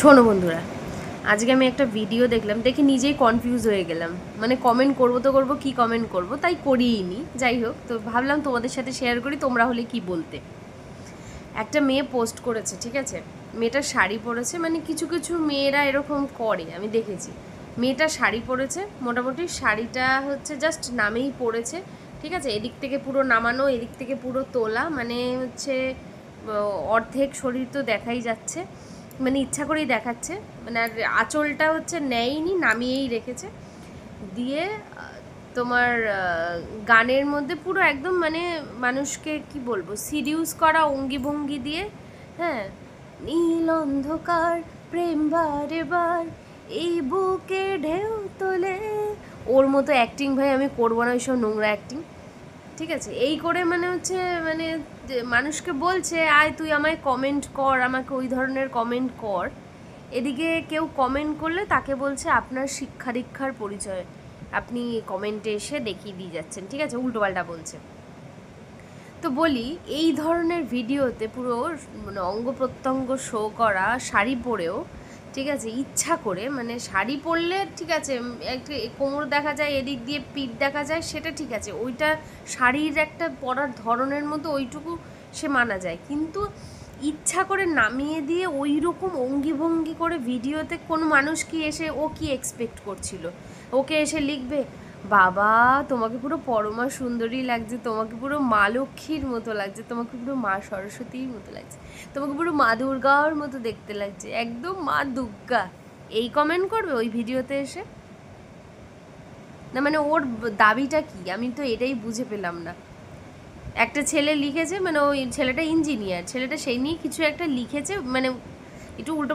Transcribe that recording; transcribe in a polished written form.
শোনো বন্ধুরা, আজকে আমি একটা ভিডিও দেখলাম, দেখে নিজেই কনফিউজ হয়ে গেলাম। মানে কমেন্ট করবো তো করবো, কী কমেন্ট করব, তাই করিই নি। যাই হোক, তো ভাবলাম তোমাদের সাথে শেয়ার করি, তোমরা হলে কি বলতে। একটা মেয়ে পোস্ট করেছে, ঠিক আছে, মেয়েটা শাড়ি পরেছে, মানে কিছু কিছু মেয়েরা এরকম করে, আমি দেখেছি। মেয়েটা শাড়ি পরেছে, মোটামুটি শাড়িটা হচ্ছে জাস্ট নামেই পরেছে, ঠিক আছে, এদিক থেকে পুরো নামানো, এদিক থেকে পুরো তোলা, মানে হচ্ছে অর্ধেক শরীর তো দেখাই যাচ্ছে, মানে ইচ্ছা করেই দেখাচ্ছে, মানে আর আঁচলটা হচ্ছে নেয়নি, নামিয়েই রেখেছে। দিয়ে তোমার গানের মধ্যে পুরো একদম মানে মানুষকে কি বলবো, সিডিউস করা অঙ্গি ভঙ্গি দিয়ে, হ্যাঁ, নীল অন্ধকার প্রেম বারে বার এই বুকে ঢেউ তোলে, ওর মতো অ্যাক্টিং ভাই আমি করবো না, ওইসব নোংরা অ্যাক্টিং, ঠিক আছে। এই করে মানে হচ্ছে মানে মানুষকে বলছে আয় তুই আমায় কমেন্ট কর, আমাকে ওই ধরনের কমেন্ট কর। এদিকে কেউ কমেন্ট করলে তাকে বলছে আপনার শিক্ষা দীক্ষার পরিচয় আপনি কমেন্টে এসে দেখিয়ে দিয়ে যাচ্ছেন, ঠিক আছে, উল্টোপাল্টা বলছে। তো বলি, এই ধরনের ভিডিওতে পুরো মানে অঙ্গ প্রত্যঙ্গ শো করা, শাড়ি পরেও, ঠিক আছে, ইচ্ছা করে, মানে শাড়ি পরলে ঠিক আছে, একটু কোমর দেখা যায়, এদিক দিয়ে পিঠ দেখা যায়, সেটা ঠিক আছে, ওইটা শাড়ির একটা পরার ধরনের মতো ওইটুকু সে মানা যায়, কিন্তু ইচ্ছা করে নামিয়ে দিয়ে ওই রকম অঙ্গি ভঙ্গি করে ভিডিওতে কোনো মানুষ কি এসে, ও কি এক্সপেক্ট করছিল, ওকে এসে লিখবে বাবা তোমাকে পুরো পরমা সুন্দরী লাগছে, তোমাকে পুরো মা লক্ষ্মীর মতো লাগছে, তোমাকে পুরো মা সরস্বতীর মতো লাগছে, তোমাকে পুরো মা দুর্গার মতো দেখতে লাগছে, একদম মা দুর্গা, এই কমেন্ট করবে ওই ভিডিওতে এসে? না মানে ওর দাবিটা কি, আমি তো এটাই বুঝে পেলাম না। একটা ছেলে লিখেছে, মানে ওই ছেলেটা ইঞ্জিনিয়ার, ছেলেটা সেই নিয়ে কিছু একটা লিখেছে, মানে একটু উল্টো